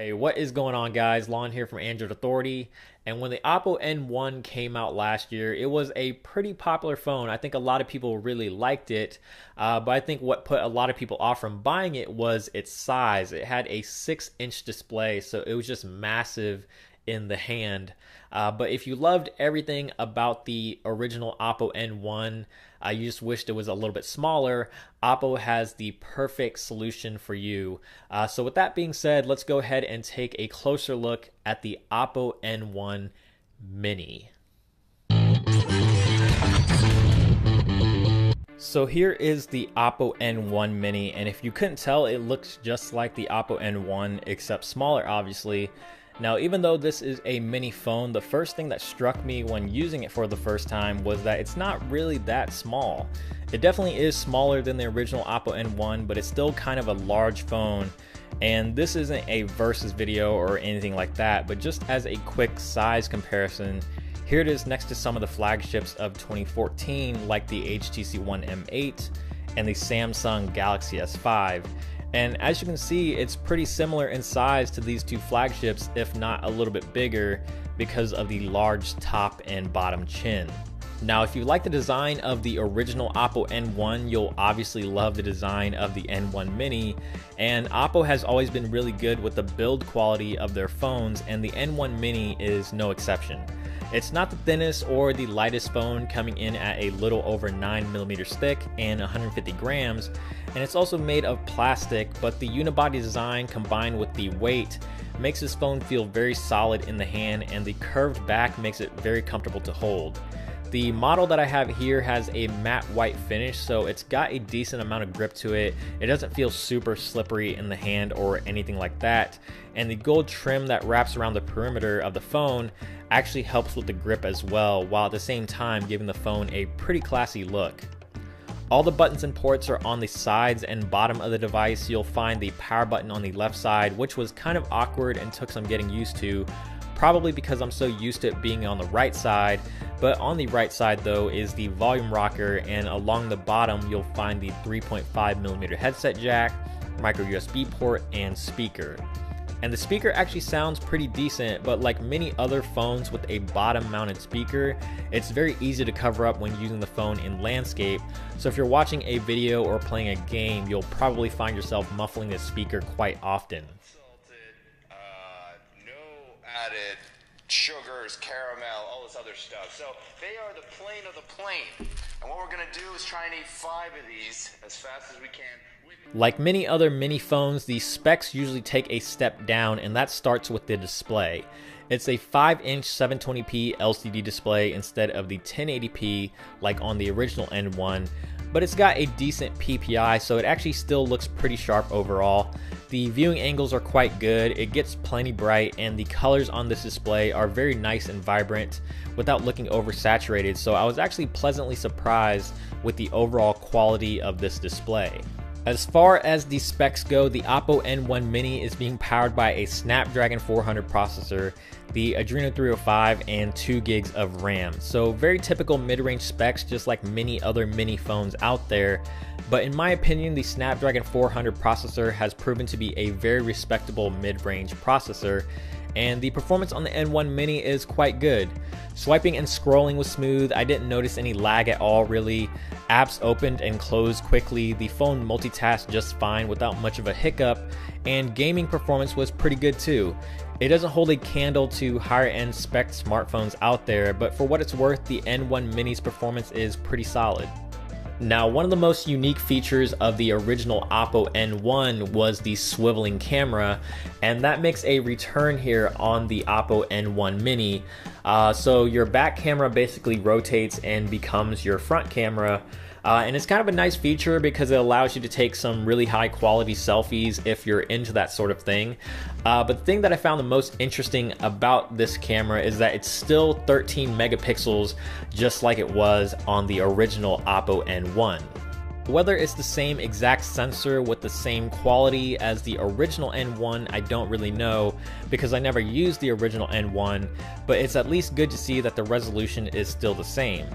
Hey, what is going on, guys? Lon here from Android Authority. And when the Oppo N1 came out last year, it was a pretty popular phone. I think a lot of people really liked it, but I think what put a lot of people off from buying it was its size. It had a 6-inch display, so it was just massive in the hand. But if you loved everything about the original Oppo N1, you just wished it was a little bit smaller, Oppo has the perfect solution for you. So with that being said, let's go ahead and take a closer look at the Oppo N1 Mini. So here is the Oppo N1 Mini, and if you couldn't tell, it looks just like the Oppo N1 except smaller, obviously. Now, even though this is a mini phone, the first thing that struck me when using it for the first time was that it's not really that small. It definitely is smaller than the original Oppo N1, but it's still kind of a large phone. And this isn't a versus video or anything like that, but just as a quick size comparison, here it is next to some of the flagships of 2014, like the HTC One M8 and the Samsung Galaxy S5. And as you can see, it's pretty similar in size to these two flagships, if not a little bit bigger, because of the large top and bottom chin. Now, if you like the design of the original Oppo N1, you'll obviously love the design of the N1 Mini. And Oppo has always been really good with the build quality of their phones, and the N1 Mini is no exception. It's not the thinnest or the lightest phone, coming in at a little over 9mm thick and 150 grams, and it's also made of plastic, but the unibody design combined with the weight makes this phone feel very solid in the hand, and the curved back makes it very comfortable to hold. The model that I have here has a matte white finish, so it's got a decent amount of grip to it. It doesn't feel super slippery in the hand or anything like that. And the gold trim that wraps around the perimeter of the phone actually helps with the grip as well, while at the same time giving the phone a pretty classy look. All the buttons and ports are on the sides and bottom of the device. You'll find the power button on the left side, which was kind of awkward and took some getting used to, probably because I'm so used to it being on the right side. But on the right side though is the volume rocker, and along the bottom you'll find the 3.5mm headset jack, micro USB port, and speaker. And the speaker actually sounds pretty decent, but like many other phones with a bottom mounted speaker, it's very easy to cover up when using the phone in landscape. So if you're watching a video or playing a game, you'll probably find yourself muffling the speaker quite often. No added sugars, caramel, all this other stuff. So they are the plane of the plane. And what we're gonna do is try and eat 5 of these as fast as we can. Like many other mini phones, the specs usually take a step down, and that starts with the display. It's a 5-inch 720p LCD display instead of the 1080p like on the original N1, but it's got a decent PPI, so it actually still looks pretty sharp overall. The viewing angles are quite good, it gets plenty bright, and the colors on this display are very nice and vibrant without looking oversaturated, so I was actually pleasantly surprised with the overall quality of this display. As far as the specs go, the Oppo N1 Mini is being powered by a Snapdragon 400 processor, the Adreno 305, and 2 gigs of RAM. So very typical mid-range specs, just like many other mini phones out there. But in my opinion, the Snapdragon 400 processor has proven to be a very respectable mid-range processor, and the performance on the N1 Mini is quite good. Swiping and scrolling was smooth. I didn't notice any lag at all really. Apps opened and closed quickly. The phone multitasked just fine without much of a hiccup, and gaming performance was pretty good too. It doesn't hold a candle to higher end spec smartphones out there, but for what it's worth, the N1 Mini's performance is pretty solid. Now, one of the most unique features of the original Oppo N1 was the swiveling camera, and that makes a return here on the Oppo N1 Mini. So your back camera basically rotates and becomes your front camera. And it's kind of a nice feature because it allows you to take some really high quality selfies if you're into that sort of thing. But the thing that I found the most interesting about this camera is that it's still 13 megapixels, just like it was on the original Oppo N1. Whether it's the same exact sensor with the same quality as the original N1, I don't really know because I never used the original N1, but it's at least good to see that the resolution is still the same.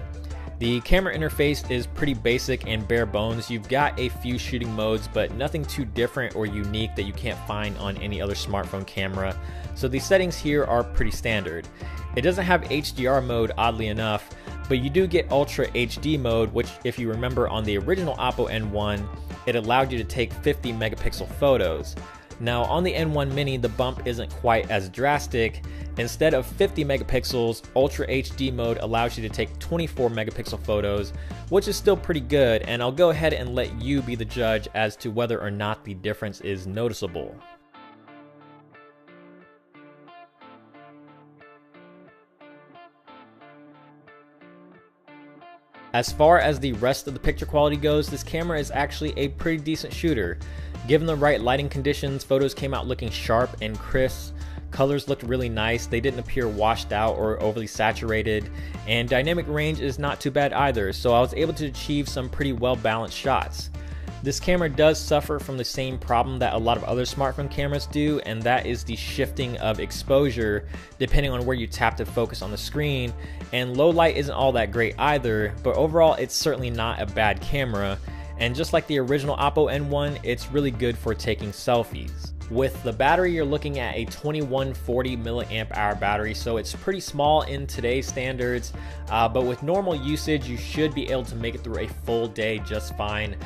The camera interface is pretty basic and bare bones. You've got a few shooting modes, but nothing too different or unique that you can't find on any other smartphone camera. So the settings here are pretty standard. It doesn't have HDR mode, oddly enough, but you do get Ultra HD mode, which if you remember on the original Oppo N1, it allowed you to take 50 megapixel photos. Now on the N1 Mini, the bump isn't quite as drastic. Instead of 50 megapixels, Ultra HD mode allows you to take 24 megapixel photos, which is still pretty good, and I'll go ahead and let you be the judge as to whether or not the difference is noticeable. As far as the rest of the picture quality goes, this camera is actually a pretty decent shooter. Given the right lighting conditions, photos came out looking sharp and crisp. Colors looked really nice, they didn't appear washed out or overly saturated, and dynamic range is not too bad either, so I was able to achieve some pretty well balanced shots. This camera does suffer from the same problem that a lot of other smartphone cameras do, and that is the shifting of exposure depending on where you tap to focus on the screen, and low light isn't all that great either, but overall it's certainly not a bad camera, and just like the original Oppo N1, it's really good for taking selfies. With the battery, you're looking at a 2140 milliamp hour battery, so it's pretty small in today's standards, but with normal usage, you should be able to make it through a full day just fine,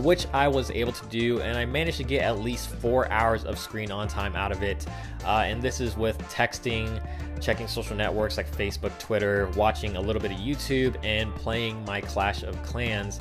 which I was able to do, and I managed to get at least 4 hours of screen on time out of it, and this is with texting, checking social networks like Facebook, Twitter, watching a little bit of YouTube, and playing my Clash of Clans.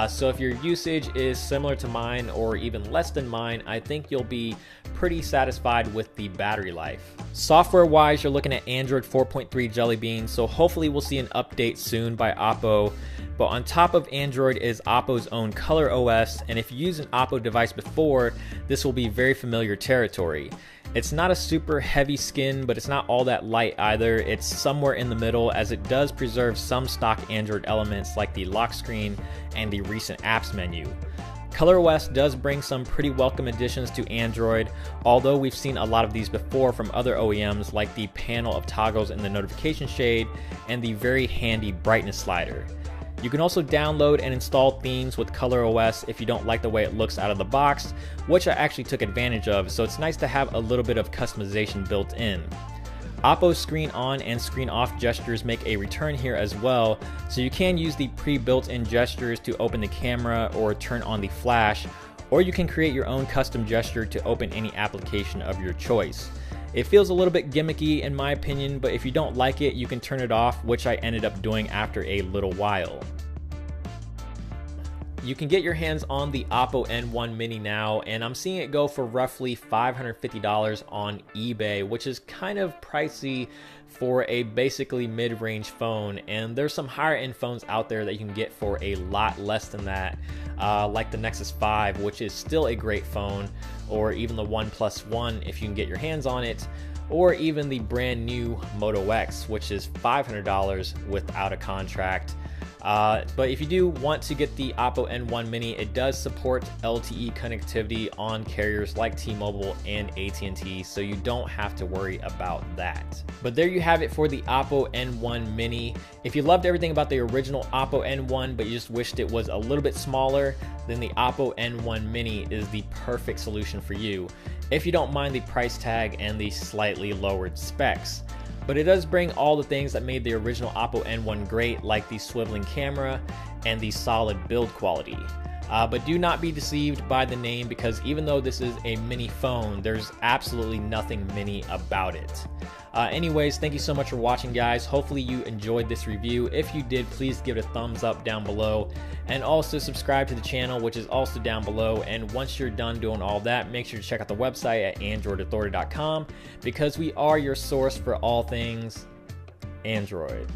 So if your usage is similar to mine or even less than mine, I think you'll be pretty satisfied with the battery life. Software wise, you're looking at Android 4.3 Jelly Bean, so hopefully we'll see an update soon by Oppo. But on top of Android is Oppo's own Color OS, and if you used an Oppo device before, this will be very familiar territory. It's not a super heavy skin, but it's not all that light either. It's somewhere in the middle, as it does preserve some stock Android elements like the lock screen and the recent apps menu. ColorOS does bring some pretty welcome additions to Android, although we've seen a lot of these before from other OEMs like the panel of toggles in the notification shade and the very handy brightness slider. You can also download and install themes with ColorOS if you don't like the way it looks out of the box, which I actually took advantage of, so it's nice to have a little bit of customization built in. Oppo's screen on and screen off gestures make a return here as well, so you can use the pre-built-in gestures to open the camera or turn on the flash, or you can create your own custom gesture to open any application of your choice. It feels a little bit gimmicky in my opinion, but if you don't like it, you can turn it off, which I ended up doing after a little while. You can get your hands on the Oppo N1 Mini now, and I'm seeing it go for roughly $550 on eBay, which is kind of pricey for a basically mid-range phone, and there's some higher end phones out there that you can get for a lot less than that, like the Nexus 5, which is still a great phone, or even the OnePlus One if you can get your hands on it, or even the brand new Moto X, which is $500 without a contract. But if you do want to get the Oppo N1 Mini, it does support LTE connectivity on carriers like T-Mobile and AT&T, so you don't have to worry about that. But there you have it for the Oppo N1 Mini. If you loved everything about the original Oppo N1, but you just wished it was a little bit smaller, then the Oppo N1 Mini is the perfect solution for you, if you don't mind the price tag and the slightly lowered specs. But it does bring all the things that made the original Oppo N1 great, like the swiveling camera and the solid build quality. But do not be deceived by the name, because even though this is a mini phone, there's absolutely nothing mini about it. Anyways, thank you so much for watching, guys. Hopefully you enjoyed this review. If you did, please give it a thumbs up down below, and also subscribe to the channel, which is also down below. And once you're done doing all that, make sure to check out the website at androidauthority.com, because we are your source for all things Android.